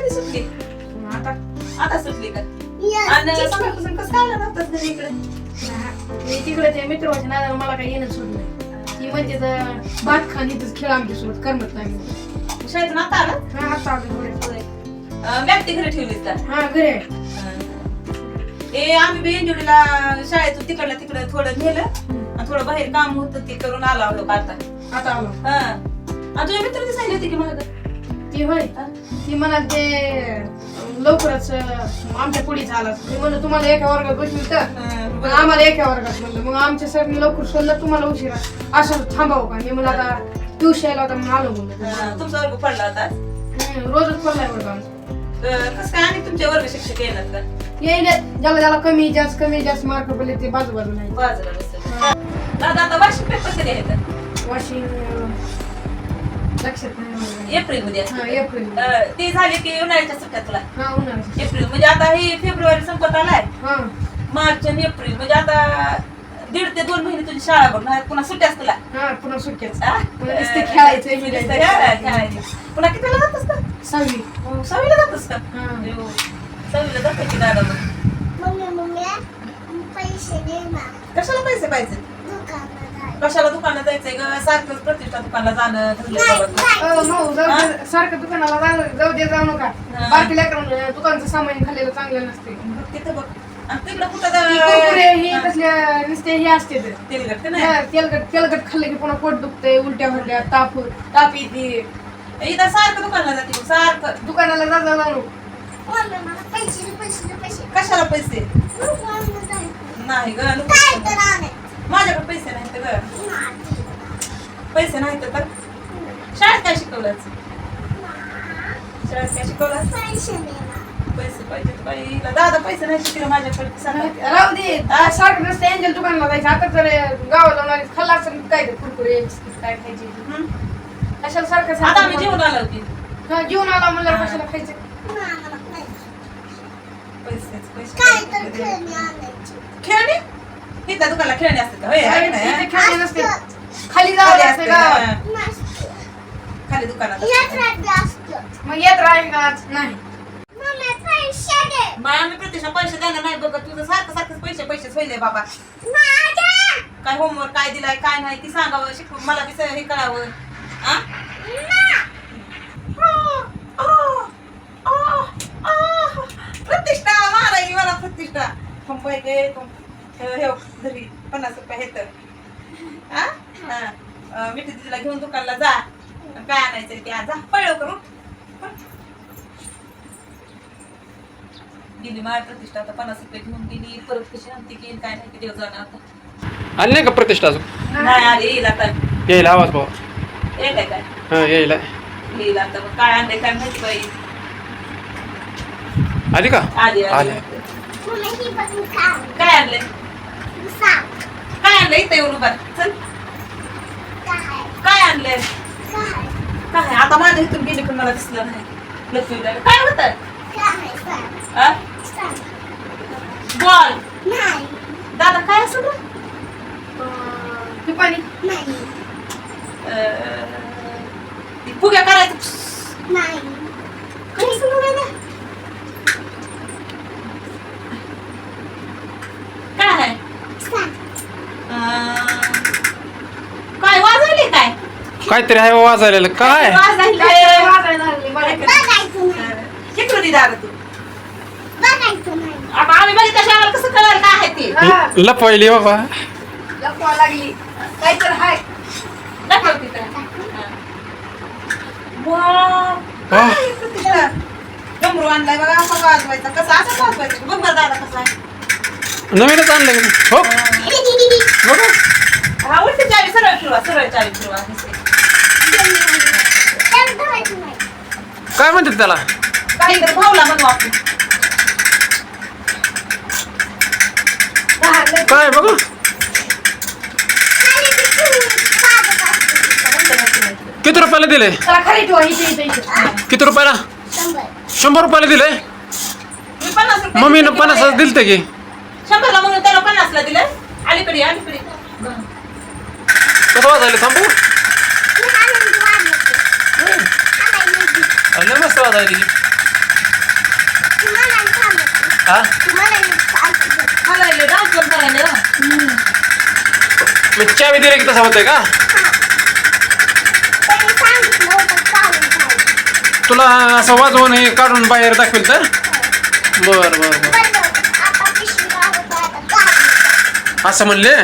कधी सुटली? आता आता सुटली का? आणि सकाळपासून कसं काय आला नव्हतास घरी इकडे? मी तिकडे ते मित्राच्या नादाला मला काही येणं सोडलं नाही. ती म्हणते तर भात खाण इथंच खेळ आमच्यासोबत करमत नाही. शाळेतून आता आला? हा आता आलो थोडे. बॅग ती घरी ठेवलीस का? हा घरी आहे. आम्ही बी इंजुरीला शाळेतून तिकडलं तिकडं थोडं नेलं आणि थोडं बाहेर काम होतं ते करून आला होतो का आता आलो. हा आणि तुझ्या मित्राची सांगितली होती की मला ती होय ती म्हणाल ते लवकरच आमच्या पुढेच आला. मी म्हणलं तुम्हाला एका वर्गात बसली तर आम्हाला एका वर्गात म्हणलं. मग आमच्या सरने लवकर सोडलं तुम्हाला उशिरा असं थांबावं का? मी म्हणलं आता ट्यूशन यायला होता म्हणून आलो म्हणलं. तुमचा वर्ग पडला होता रोजच पडलाय वर्ग आमचा. कसं काय आणि तुमच्या वर्ग शिक्षक येणार का? येईल ज्याला ज्याला कमी जास्त मार्क पडले ते बाजू नाही. बाजूला बसत दादा आता वार्षिक पेपर कधी आहेत? वॉशिंग लक्षात नाही. एप्रिल मध्ये हा असतात. एप्रिल. ते झाले की उन्हाळ्याच्या सुट्ट्यात तुला हा उन्हाळ्याची. एप्रिल म्हणजे आता हे फेब्रुवारी संपत आलाय. हा मार्च आणि एप्रिल म्हणजे आता 1.5 ते 2 महिने तुझी शाळा बघ ना पुन्हा सुट्ट्याच तुला हा पुन्हा सुट्ट्याच. आ? पुन्हा नुसतं खेळायचं, नुसतं खेळायचं. पुन्हा कितीला जातस का? 6वी. 6वीला जातस का? हा. हो. 6वीला जातो की दादा मग. कशाला पैसे पाहिजे? कशाला दुकानात जायचंय ग? सारखंच प्रतिष्ठा दुकानाला जाणं ठरलंय बाबा. भाऊ सारखं दुकानाला जाऊ नका. हा. बाकी लेकरांना दुकानचं सामान खाल्लेलं चांगलं नसते. तिथं बघ आणि तिकडं कुठं कुरकुरे हे कसले नुसते हे असते ते. तेलगट का नाही? तेलकट खाल्ले की पुन्हा पोट दुखते, उलट्या भरल्या, ताप येते. इथं सारखं दुकानाला जाते सारखं. दुकानाला जाऊ कशाला पैसे नाही ग माझ्याकडे पैसे नाहीत ग. पैसे नाहीत तर शाळेत काय शिकवलं? शाळेत काय शिकवलं? पैसे पाहिजे बाईला. दादा पैसे नाही शिकले माझ्याकडे सांगा. राहू दे. सारखं नसते एंजल दुकानाला जायचं. आता तर गावाला जाणार खाल्ला असेल काय ते कुरकुरे बिस्किट काय खायचे. कशाला सारखं आता आम्ही जेवण आलो होती. जेवण आला म्हणलं कशाला खायचं. खेळणी इथं दुकानाला खेळणी असतात का? होय, आहे ना? इथे खेळणे नसते. खाली जावं लागतं गावात. खाली दुकानात मग येत राहील का नाही. बाळा मी प्रत्यक्ष पैसे द्यायला नाही बघ. तुझं सारखं पैसे सोयले बाबा. काय होमवर्क काय दिलाय काय नाही ती सांगावं शिकवून मला बी हे कळावं. प्रतिष्ठा मारायची मला प्रतिष्ठा. घरी 50 रुपये हे तर मिठी दिदीला घेऊन दुकानला जा. काय आणायचंय ते जा पळव करून गेली माझ्या प्रतिष्ठा. आता 50 रुपये घेऊन गेली परत कशी आणते की काय नाही किती दिवस जाणार आता. आली नाही का प्रतिष्ठा अजून? नाही आली येईल आता. येईल आवाज भाऊ. येईल काय? हा येईल. येईल आता. मग काय आणलंय काय माहिती बाई. आली का? आली आली. काय आणलंय? काय आणलंय इथं येऊन उभा चल. काय आणलंय? काय आता माझ्या इथून गेली पण मला दिसलं नाही. लक्ष्मीला काय होत? बॉल दादा काय असं पाणी फुग्या करायचं काय असं काय आहे? काय वाजवले काय? काहीतरी आहे वाजायला. काय शिकवली दादा तू. आता आम्ही बघितलं आम्हाला कसं कळालं काय आहे ते. लपवायली बाबा. लपवा लागली काय तर हाय. दाखव तिथं. डमरू आणलाय बघा. असा वाजवायचा कसा असं वाजवायचं बघ बरं दादा कसा आहे. नवीनच आणलं का? हो बघा. हा उलटी चावी सरळ चावी फिरवा. काय म्हणतात त्याला? काहीतरी भावला म्हणू आपण. काय बघू किती रुपयाला दिले? खाली ठेवा इथे. किती रुपयाला? 100 रुपयाला दिले. मी 50 रुपये मम्मीनं 50 दिलते की 100ला म्हणून त्याला 50ला दिलं. अलीकडे कसं वाजायला थांबू. लय मस्त वाजायली. हा हलायले डान्स पण करायले ना. मग चावी दिली की तसं होतंय का तुला असं वाजवून हे काढून बाहेर दाखवेल तर बर बर बर असं म्हणले